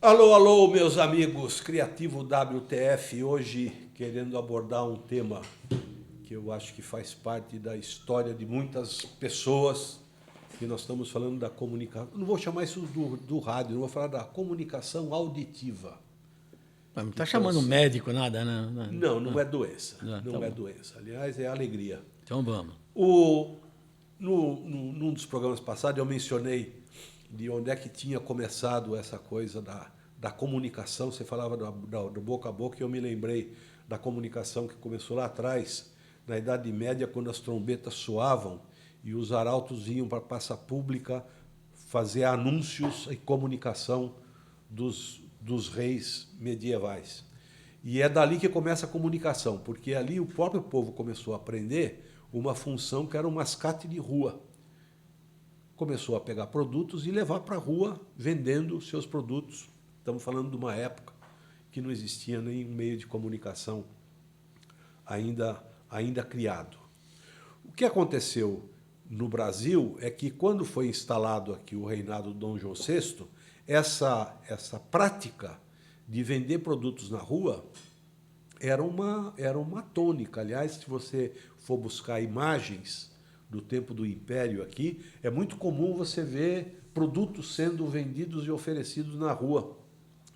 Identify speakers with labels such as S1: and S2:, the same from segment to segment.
S1: Alô, alô, meus amigos, Criativo WTF, hoje querendo abordar um tema que eu acho que faz parte da história de muitas pessoas, que nós estamos falando da comunicação, não vou chamar isso do rádio, não vou falar da comunicação auditiva.
S2: Não está chamando médico, nada, né?
S1: Não é doença, não é
S2: bom.
S1: doença, aliás, é alegria.
S2: Então vamos.
S1: Num dos programas passados eu mencionei de onde é que tinha começado essa coisa da comunicação. Você falava do boca a boca e eu me lembrei da comunicação que começou lá atrás, na Idade Média, quando as trombetas soavam e os arautos iam para a praça pública fazer anúncios e comunicação dos reis medievais. E é dali que começa a comunicação, porque ali o próprio povo começou a aprender uma função que era um mascate de rua. Começou a pegar produtos e levar para a rua vendendo seus produtos. Estamos falando de uma época que não existia nenhum meio de comunicação ainda criado. O que aconteceu no Brasil é que, quando foi instalado aqui o reinado do Dom João VI, essa prática de vender produtos na rua era uma tônica. Aliás, se você for buscar imagens do tempo do Império aqui, é muito comum você ver produtos sendo vendidos e oferecidos na rua,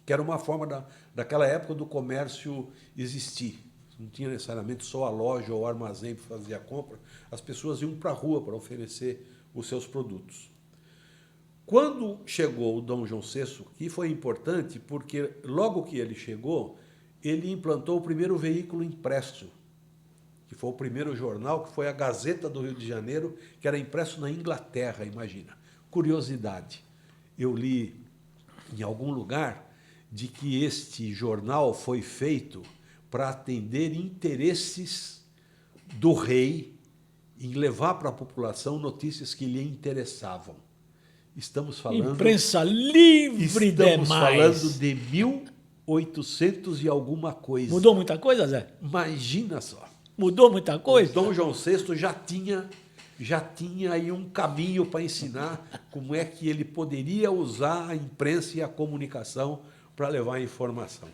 S1: que era uma forma daquela época do comércio existir. Não tinha necessariamente só a loja ou o armazém para fazer a compra, as pessoas iam para a rua para oferecer os seus produtos. Quando chegou o Dom João VI, que foi importante, porque logo que ele chegou, ele implantou o primeiro veículo impresso, que foi o primeiro jornal, que foi a Gazeta do Rio de Janeiro, que era impresso na Inglaterra, imagina. Curiosidade, eu li em algum lugar de que este jornal foi feito para atender interesses do rei em levar para a população notícias que lhe interessavam. Estamos falando...
S2: Imprensa livre demais.
S1: Estamos falando de 1800 e alguma coisa.
S2: Mudou muita coisa, Zé?
S1: Imagina só.
S2: Mudou muita coisa?
S1: O Dom João VI já tinha aí um caminho para ensinar como é que ele poderia usar a imprensa e a comunicação para levar a informação.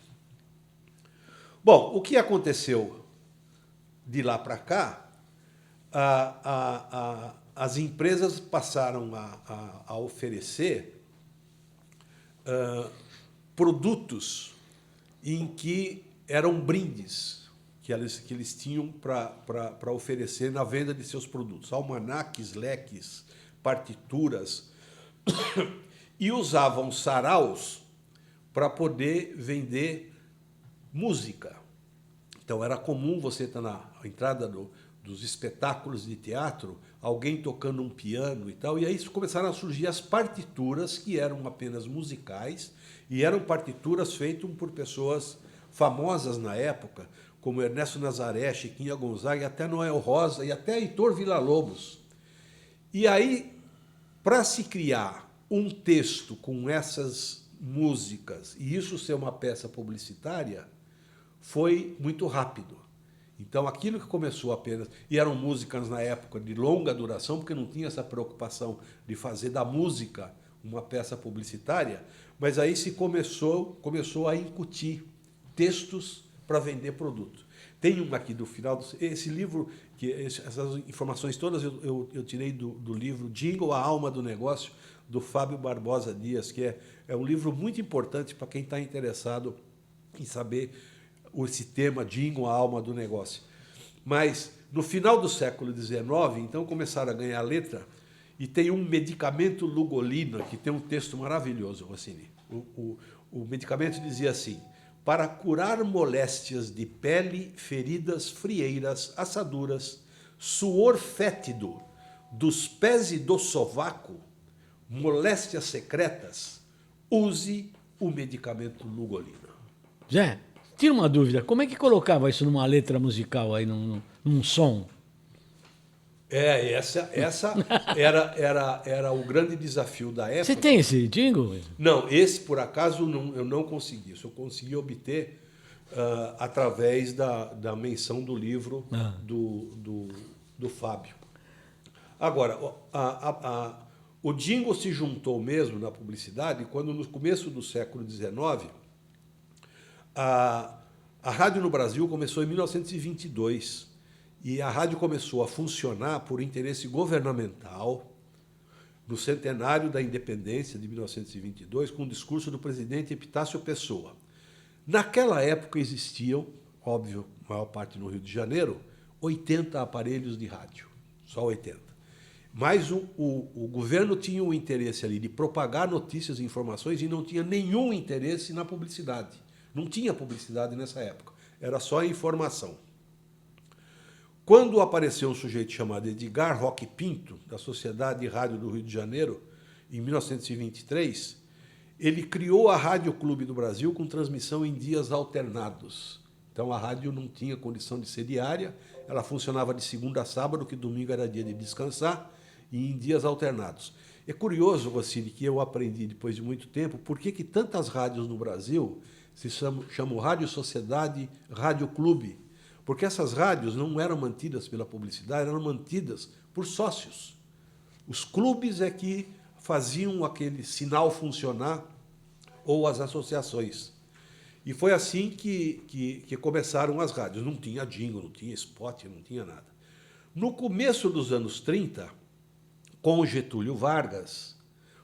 S1: Bom, o que aconteceu de lá para cá, as empresas passaram a oferecer produtos em que eram brindes que eles tinham para oferecer na venda de seus produtos. Almanaques, leques, partituras. E usavam saraus para poder vender música. Então era comum você estar na entrada dos espetáculos de teatro, alguém tocando um piano e tal, e aí começaram a surgir as partituras, que eram apenas musicais, e eram partituras feitas por pessoas famosas na época, como Ernesto Nazaré, Chiquinha Gonzaga, e até Noel Rosa, e até Heitor Villa-Lobos. E aí, para se criar um texto com essas músicas, e isso ser uma peça publicitária, foi muito rápido. Então, aquilo que começou apenas... E eram músicas, na época, de longa duração, porque não tinha essa preocupação de fazer da música uma peça publicitária, mas aí se começou a incutir textos para vender produtos. Tem um aqui do final... Esse livro, essas informações todas eu tirei do livro Jingle, a Alma do Negócio, do Fábio Barbosa Dias, que é um livro muito importante para quem está interessado em saber esse tema Jingle, a Alma do Negócio. Mas, no final do século XIX, então, começaram a ganhar letra, e tem um medicamento Lugolina, que tem um texto maravilhoso, Rossini. O medicamento dizia assim: para curar moléstias de pele, feridas, frieiras, assaduras, suor fétido dos pés e do sovaco, moléstias secretas, use o medicamento Lugolina.
S2: Zé, tira uma dúvida. Como é que colocava isso numa letra musical aí, num som?
S1: Essa era o grande desafio da época.
S2: Você tem esse jingle?
S1: Não, esse, por acaso, eu não consegui. Isso eu consegui obter através da menção do livro do Fábio. Agora, O jingle se juntou mesmo na publicidade quando, no começo do século XIX, a rádio no Brasil começou em 1922 e a rádio começou a funcionar por interesse governamental no centenário da independência de 1922, com o discurso do presidente Epitácio Pessoa. Naquela época existiam, óbvio, a maior parte no Rio de Janeiro, 80 aparelhos de rádio, só 80. Mas o governo tinha o interesse ali de propagar notícias e informações e não tinha nenhum interesse na publicidade. Não tinha publicidade nessa época, era só informação. Quando apareceu um sujeito chamado Edgar Roque Pinto, da Sociedade de Rádio do Rio de Janeiro, em 1923, ele criou a Rádio Clube do Brasil com transmissão em dias alternados. Então a rádio não tinha condição de ser diária, ela funcionava de segunda a sábado, que domingo era dia de descansar, e em dias alternados. É curioso, Rossini, que eu aprendi depois de muito tempo, por que tantas rádios no Brasil se chamam Rádio Sociedade, Rádio Clube. Porque essas rádios não eram mantidas pela publicidade, eram mantidas por sócios. Os clubes é que faziam aquele sinal funcionar, ou as associações. E foi assim que começaram as rádios. Não tinha jingle, não tinha spot, não tinha nada. No começo dos anos 30, com o Getúlio Vargas,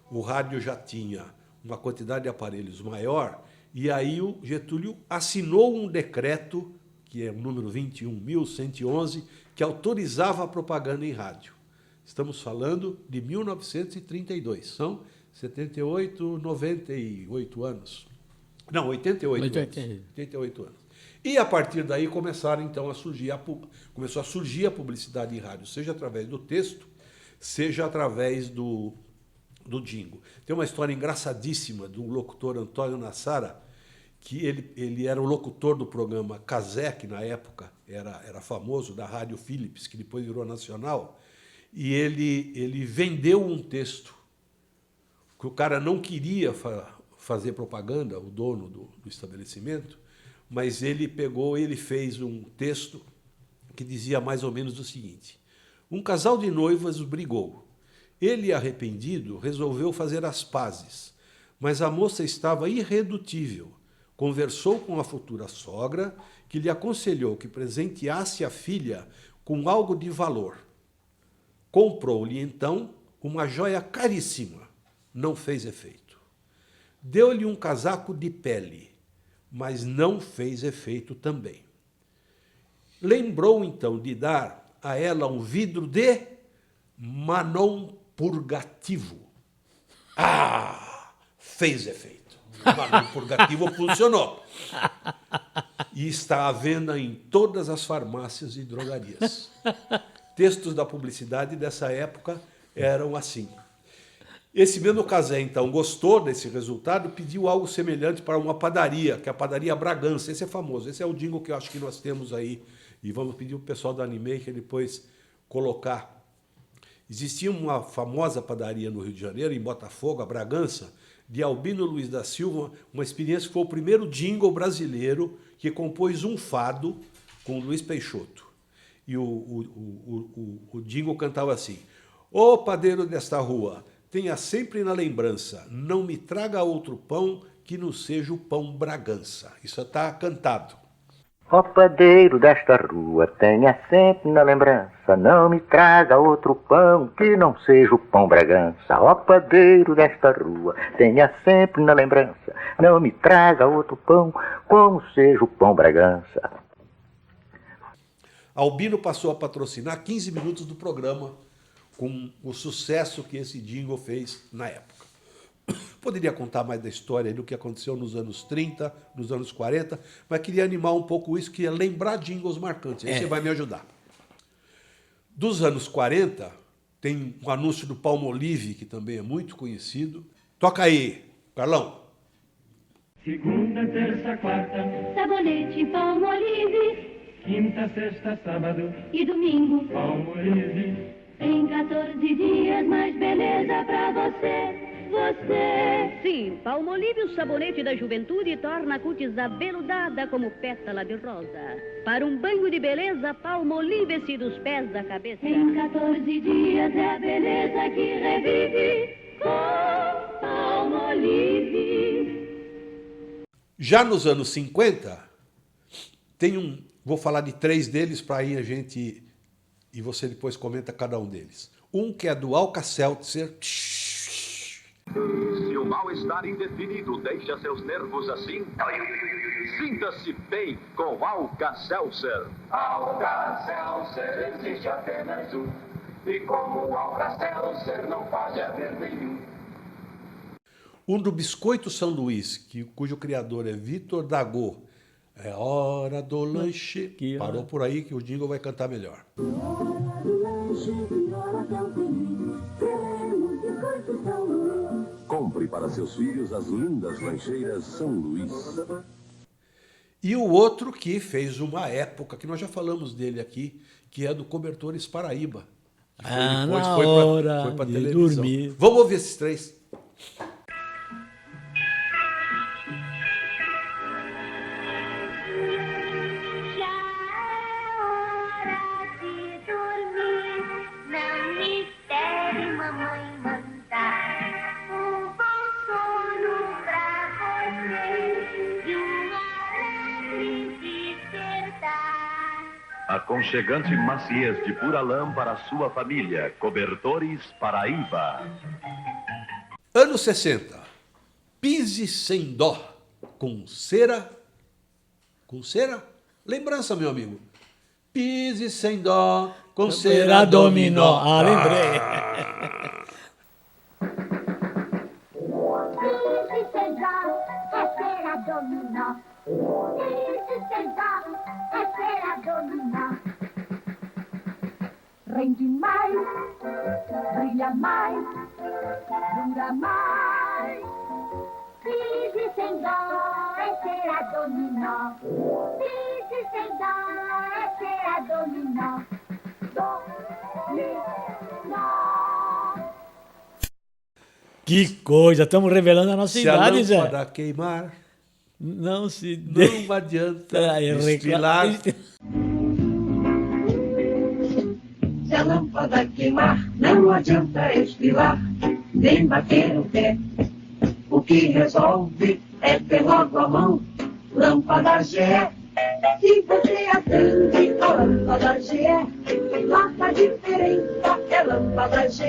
S1: o rádio já tinha uma quantidade de aparelhos maior, e aí o Getúlio assinou um decreto, que é o número 21.111, que autorizava a propaganda em rádio. Estamos falando de 1932, são 78, 98 anos. Não, 88 anos. 88 anos. E a partir daí começaram então começou a surgir a publicidade em rádio, seja através do texto, seja através do jingle. Tem uma história engraçadíssima do locutor Antônio Nassara, que ele era o locutor do programa Cazé, que na época era famoso, da Rádio Philips, que depois virou nacional, e ele vendeu um texto que o cara não queria fazer propaganda, o dono do estabelecimento, mas ele fez um texto que dizia mais ou menos o seguinte: um casal de noivas brigou. Ele, arrependido, resolveu fazer as pazes, mas a moça estava irredutível. Conversou com a futura sogra, que lhe aconselhou que presenteasse a filha com algo de valor. Comprou-lhe, então, uma joia caríssima. Não fez efeito. Deu-lhe um casaco de pele, mas não fez efeito também. Lembrou, então, de dar a ela um vidro de Manon purgativo. Fez efeito. O Manon purgativo funcionou. E está à venda em todas as farmácias e drogarias. Textos da publicidade dessa época eram assim. Esse mesmo Cazé, então, gostou desse resultado, pediu algo semelhante para uma padaria, que é a padaria Bragança. Esse é famoso, esse é o jingle que eu acho que nós temos aí. E vamos pedir para o pessoal da Animaker depois colocar. Existia uma famosa padaria no Rio de Janeiro, em Botafogo, a Bragança, de Albino Luiz da Silva, uma experiência que foi o primeiro jingle brasileiro que compôs um fado com Luiz Peixoto. E o jingle cantava assim: ô padeiro desta rua, tenha sempre na lembrança, não me traga outro pão que não seja o pão Bragança. Isso está cantado.
S3: Ó padeiro desta rua, tenha sempre na lembrança, não me traga outro pão que não seja o pão Bragança. Ó padeiro desta rua, tenha sempre na lembrança, não me traga outro pão como seja o pão Bragança.
S1: Albino passou a patrocinar 15 minutos do programa com o sucesso que esse jingle fez na época. Poderia contar mais da história do que aconteceu nos anos 30, nos anos 40, mas queria animar um pouco isso, queria lembrar jingles marcantes. Aí você vai me ajudar. Dos anos 40, tem um anúncio do Palmolive, que também é muito conhecido. Toca aí, Carlão.
S4: Segunda, terça, quarta,
S5: Sabonete Palmolive.
S4: quinta, sexta, sábado
S5: E domingo.
S4: Palmolive.
S5: Em 14 dias mais beleza pra você. você.
S6: Sim, Palmolive, o sabonete da juventude, torna a cutis aveludada como pétala de rosa. Para um banho de beleza, Palmolive-se dos pés da cabeça.
S5: Em 14 dias é a beleza que revive com Palmolive.
S1: Já nos anos 50, tem vou falar de 3 deles para aí a gente, e você depois comenta cada um deles. Um que é do Alka-Seltzer.
S7: Se o mal-estar indefinido deixa seus nervos assim, sinta-se bem com Alka-Seltzer.
S8: Alka-Seltzer existe apenas um, e como o Alka-Seltzer não pode haver nenhum.
S1: Um do Biscoito São Luís, cujo criador é Vitor Dagô. É hora do lanche.
S2: Que hora?
S1: Parou por aí que o Jingle vai cantar melhor.
S9: Compre para seus filhos as lindas lancheiras São Luís.
S1: E o outro que fez uma época, que nós já falamos dele aqui, que é do Cobertores Paraíba. Que
S2: na hora
S1: foi pra
S2: de
S1: televisão.
S2: dormir.
S1: Vamos ouvir esses 3.
S9: Aconchegante maciez de pura lã para a sua família. Cobertores Paraíba.
S1: Anos 60. Pise sem dó. Com cera. Com cera? Lembrança, meu amigo. Pise sem dó. Com cera dominó.
S2: Ah, lembrei.
S5: Pise sem dó, é cera dominó. Pise sem dó, é cera dominó. Rende mais, brilha mais, dura mais. Pise sem dó, é cera dominó. Pise sem dó, é cera dominó. Dominó.
S2: Que coisa, estamos revelando a nossa
S1: Se a
S2: idade, Zé.
S1: lâmpada queimar,
S2: Não se
S1: não adianta desfilar.
S8: Se a lâmpada queimar, não adianta esfilar, nem bater o pé. O que resolve é ter logo a mão, lâmpada GE. Se você acende a lâmpada GE, nota a diferença, é lâmpada GE.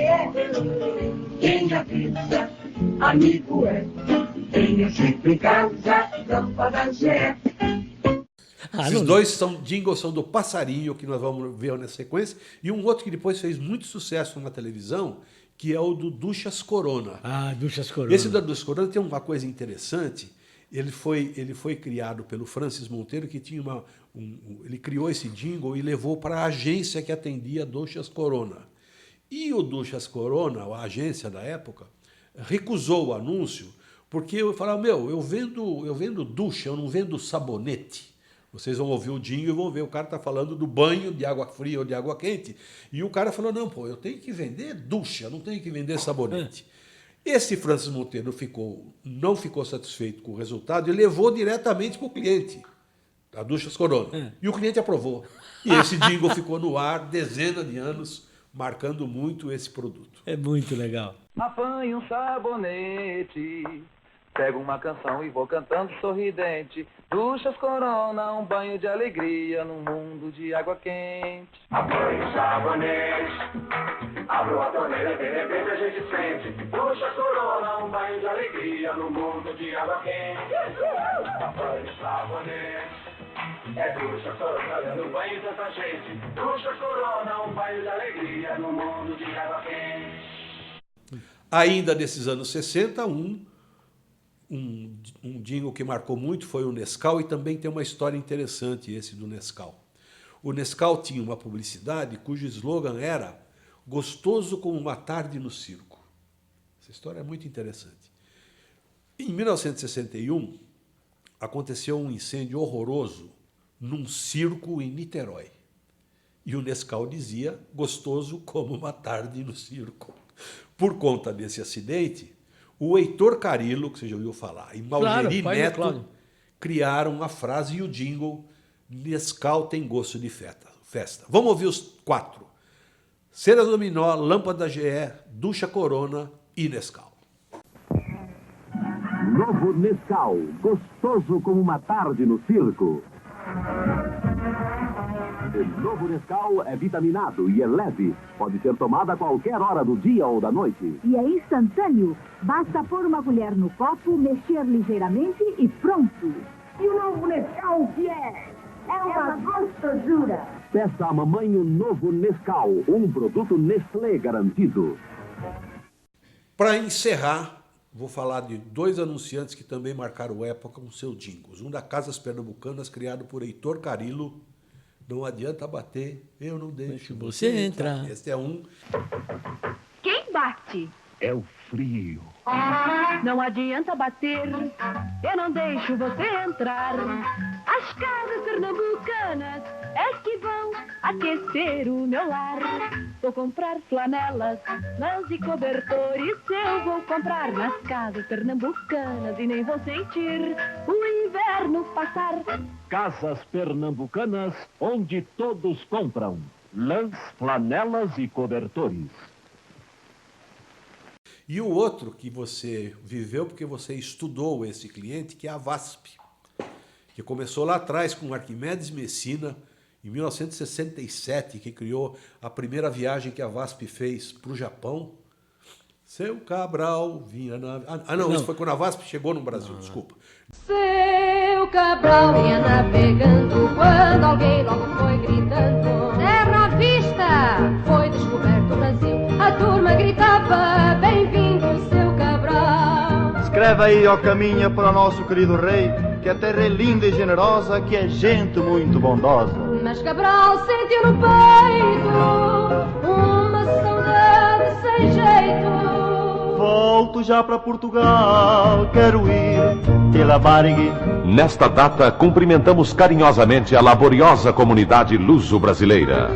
S8: Quem avisa, amigo é. Tenha sempre em casa, lâmpada GE.
S1: Esses dois jingles são do Passarinho, que nós vamos ver na sequência, e um outro que depois fez muito sucesso na televisão, que é o do Duchas Corona.
S2: Ah, Duchas Corona.
S1: Esse da Duchas Corona tem uma coisa interessante. Ele foi criado pelo Francis Monteiro, que tinha ele criou esse jingle e levou para a agência que atendia a Duchas Corona. E o Duchas Corona, a agência da época, recusou o anúncio, porque eu falava, eu vendo ducha, eu não vendo sabonete. Vocês vão ouvir o jingle e vão ver, o cara está falando do banho de água fria ou de água quente. E o cara falou, não, eu tenho que vender ducha, não tenho que vender sabonete. Esse Francis Monteiro não ficou satisfeito com o resultado e levou diretamente para o cliente, a Duchas Corona. E o cliente aprovou. E esse jingle ficou no ar dezenas de anos, marcando muito esse produto.
S2: É muito legal.
S10: Apanhe um sabonete, pego uma canção e vou cantando sorridente. Duchas Corona, um banho de alegria num mundo de água quente.
S8: Apanhe um sabonete, abro a torneira e de repente a gente sente. Duchas Corona, um banho de alegria num mundo de água quente. Apanhe um sabonete, é Duchas Corona dando banho tanta gente. Duchas Corona, um banho de alegria num mundo de água quente.
S1: Ainda desses anos 60, um jingle que marcou muito foi o Nescau, e também tem uma história interessante esse do Nescau. O Nescau tinha uma publicidade cujo slogan era gostoso como uma tarde no circo. Essa história é muito interessante. Em 1961, aconteceu um incêndio horroroso num circo em Niterói. E o Nescau dizia gostoso como uma tarde no circo. Por conta desse acidente, O Heitor Carillo, que você já ouviu falar, e Malgeri
S2: pai do
S1: Neto
S2: Cláudio.
S1: criaram a frase e o jingle Nescau tem gosto de festa. Vamos ouvir os 4. Cera Dominó, Lâmpada GE, Ducha Corona e Nescau.
S9: Novo Nescau, gostoso como uma tarde no circo. O novo Nescau é vitaminado e é leve. Pode ser tomado a qualquer hora do dia ou da noite.
S5: E é instantâneo. Basta pôr uma colher no copo, mexer ligeiramente e pronto. E o novo Nescau, o que é? É uma gostosura.
S9: Peça à mamãe o novo Nescau, um produto Nestlé garantido.
S1: Para encerrar, vou falar de 2 anunciantes que também marcaram época com seus jingles. Um da Casas Pernambucanas, criado por Heitor Carillo. Não adianta bater, eu não deixo
S2: você entrar.
S1: Este é um.
S6: Quem bate?
S9: É o frio.
S6: Não adianta bater, eu não deixo você entrar. As casas pernambucanas é que vão aquecer o meu lar. Vou comprar flanelas, lãs e cobertores. Eu vou comprar nas casas pernambucanas e nem vou sentir o inverno passar.
S9: Casas Pernambucanas, onde todos compram lãs, flanelas e cobertores.
S1: E o outro que você viveu porque você estudou esse cliente, que é a VASP, que começou lá atrás com Arquimedes Messina, em 1967, que criou a primeira viagem que a VASP fez para o Japão. Seu Cabral vinha na... não, isso foi quando a VASP chegou no Brasil, desculpa.
S11: Seu Cabral vinha navegando quando alguém logo foi gritando: terra à vista! Foi descoberto o Brasil. A turma gritava: bem-vindo, seu Cabral.
S12: Escreve aí, ó, caminha para o nosso querido rei, que a terra é linda e generosa, que é gente muito bondosa.
S11: Mas Cabral sentiu no peito uma saudade sem jeito.
S12: Volto já para Portugal, quero ir pela Barigui.
S13: Nesta data, cumprimentamos carinhosamente a laboriosa comunidade luso-brasileira.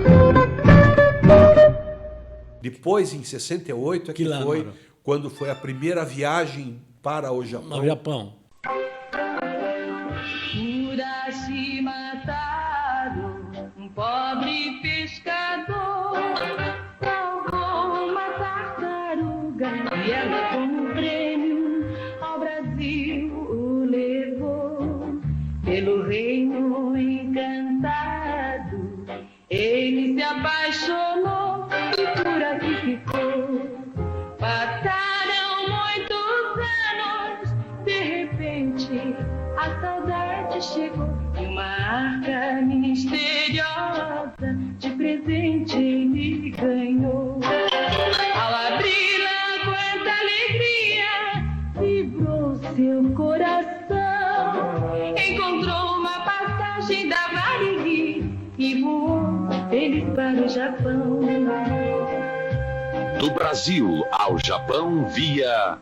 S1: Depois, em 68, é que foi quando foi a primeira viagem para o Japão.
S2: No Japão.
S11: Urashi mataram um pobre pescador. Salvou uma tartaruga e ela, como prêmio ao Brasil, o levou. Pelo reino encantado ele se apaixonou e por aqui ficou. Passaram muitos anos, de repente a saudade chegou e uma arca misteriosa de presente ele ganhou. Ao abri-la, quanta alegria vibrou seu coração. Encontrou uma passagem da Barigui e voou feliz para o Japão.
S13: Do Brasil ao Japão via...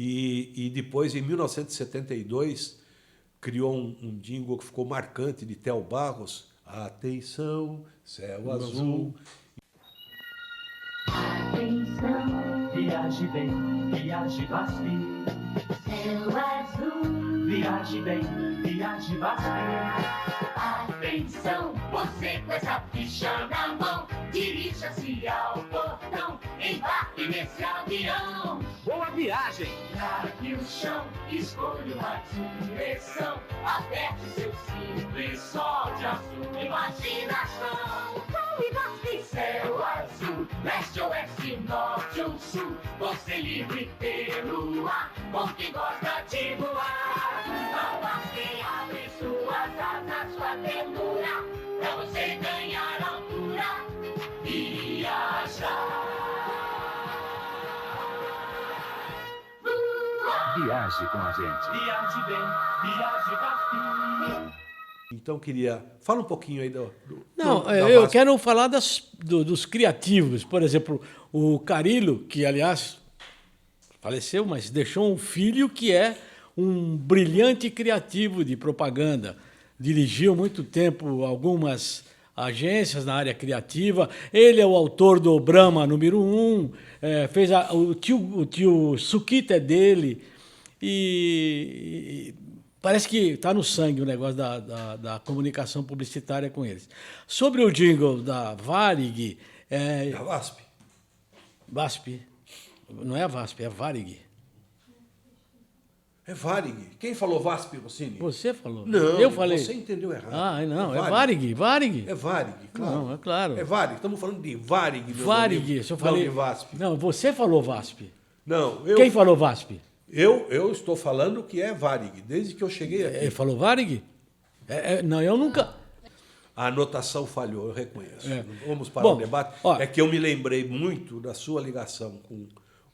S1: E depois, em 1972, criou um jingle que ficou marcante de Theo Barros. Atenção, céu azul.
S4: Atenção, viaje bem, viaje VASP.
S5: Céu azul,
S4: Viaje bem, viaje VASP.
S5: atenção, você com essa ficha na mão, dirija-se ao portão, embarque nesse avião.
S10: Boa viagem!
S5: Largue o chão, escolha uma direção, aperte seu cinto e solte a sua imaginação. Céu azul, leste, oeste, norte ou sul, você livre pelo ar, com quem gosta de voar. Não há quem abre suas asas, sua ternura, pra você ganhar altura e viajar.
S9: Viaje com a gente.
S4: Viaje bem, viaje VASP.
S1: Então, fala um pouquinho aí da
S2: eu
S1: VASP.
S2: quero falar dos criativos. Por exemplo, o Carillo, que, aliás, faleceu, mas deixou um filho que é um brilhante criativo de propaganda. Dirigiu muito tempo algumas agências na área criativa. Ele é o autor do Brahma número 1, o tio Suquita é dele, e parece que está no sangue o negócio da comunicação publicitária com eles. Sobre o jingle da Varig...
S1: Da VASP.
S2: VASP. Não é a VASP, é a Varig.
S1: É Varig. Quem falou VASP, Rossini?
S2: Você falou.
S1: Não,
S2: eu falei.
S1: Você entendeu errado.
S2: Ah, não, é Varig. Varig.
S1: É Varig, claro.
S2: Não, é claro.
S1: É Varig. Estamos falando de Varig, meu
S2: Varig,
S1: amigo,
S2: se eu falei.
S1: não de VASP.
S2: Não, você falou VASP.
S1: Não,
S2: Quem falou VASP?
S1: Eu estou falando que é Varig, desde que eu cheguei aqui.
S2: Ele falou Varig? Não, eu nunca...
S1: A anotação falhou, eu reconheço. Vamos para
S2: Bom,
S1: o debate. É que eu me lembrei muito da sua ligação com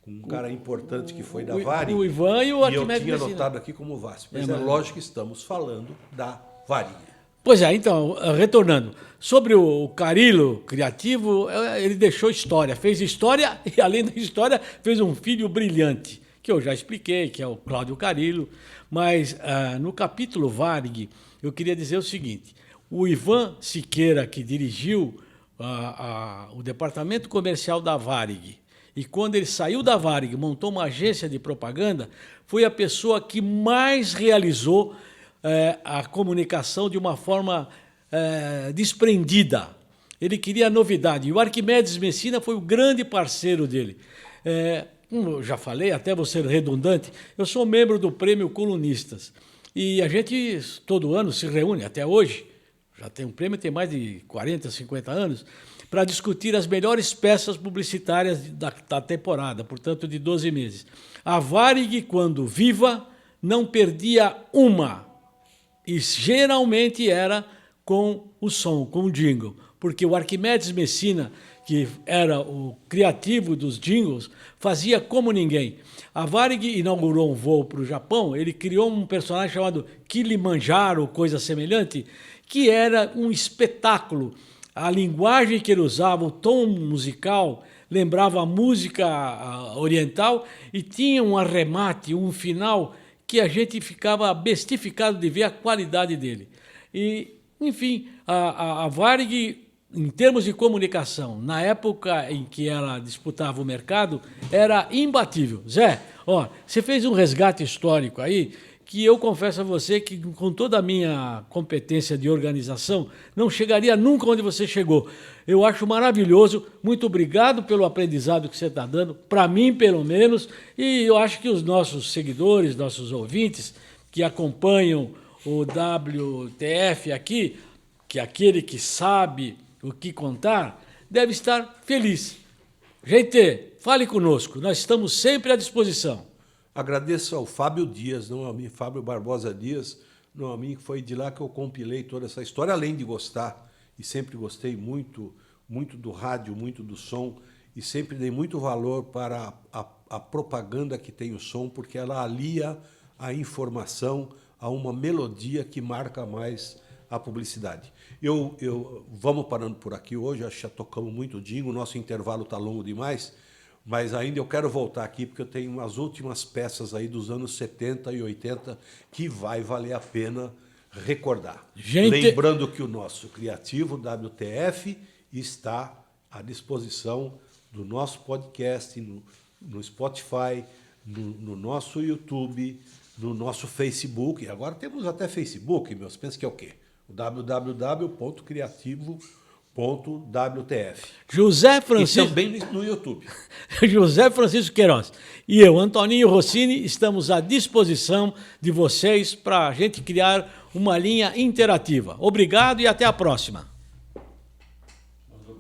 S1: um cara importante que foi da Varig.
S2: O Ivan e o Arquimedes
S1: E eu tinha
S2: Messina.
S1: anotado aqui como VASP. Mas é lógico que estamos falando da Varig.
S2: Pois é, então, retornando. Sobre o Carilo criativo, ele deixou história, fez história e, além da história, fez um filho brilhante, que eu já expliquei, que é o Cláudio Carilo. Mas no capítulo Varig, eu queria dizer o seguinte: o Ivan Siqueira, que dirigiu o departamento comercial da Varig, e quando ele saiu da Varig, montou uma agência de propaganda, foi a pessoa que mais realizou a comunicação de uma forma desprendida. Ele queria novidade. E o Arquimedes Messina foi o grande parceiro dele. Como eu já falei, até vou ser redundante, eu sou membro do Prêmio Colunistas. E a gente, todo ano, se reúne, até hoje, já tem um prêmio, tem mais de 40, 50 anos, para discutir as melhores peças publicitárias da temporada, portanto, de 12 meses. A Varig, quando viva, não perdia uma. E geralmente era com o som, com o jingle. Porque o Arquimedes Messina, que era o criativo dos jingles, fazia como ninguém. A Varig inaugurou um voo para o Japão, ele criou um personagem chamado Kilimanjaro, coisa semelhante, que era um espetáculo. A linguagem que ele usava, o tom musical, lembrava a música oriental e tinha um arremate, um final que a gente ficava bestificado de ver a qualidade dele. E, enfim, a Varig, em termos de comunicação, na época em que ela disputava o mercado, era imbatível. Zé, você fez um resgate histórico aí, que eu confesso a você que, com toda a minha competência de organização, não chegaria nunca onde você chegou. Eu acho maravilhoso, muito obrigado pelo aprendizado que você está dando, para mim, pelo menos, e eu acho que os nossos seguidores, nossos ouvintes, que acompanham o WTF aqui, que é aquele que sabe o que contar, deve estar feliz. Gente, fale conosco, nós estamos sempre à disposição.
S1: Agradeço ao Fábio Dias, não a mim, Fábio Barbosa Dias, não a mim, que foi de lá que eu compilei toda essa história, além de gostar, e sempre gostei muito do rádio, muito do som, e sempre dei muito valor para a propaganda que tem o som, porque ela alia a informação a uma melodia que marca mais a publicidade. Vamos parando por aqui hoje, acho que já tocamos muito jingle, o nosso intervalo está longo demais, mas ainda eu quero voltar aqui porque eu tenho umas últimas peças aí dos anos 70 e 80 que vai valer a pena recordar. Lembrando que o nosso criativo WTF está à disposição do nosso podcast, no Spotify, no nosso YouTube, no nosso Facebook. E agora temos até Facebook, meus. Pensa que é o quê? O www.criativo.wtf.
S2: José Francisco...
S1: E também no YouTube.
S2: José Francisco Queiroz e eu, Antoninho Rossini, estamos à disposição de vocês para a gente criar uma linha interativa. Obrigado e até a próxima.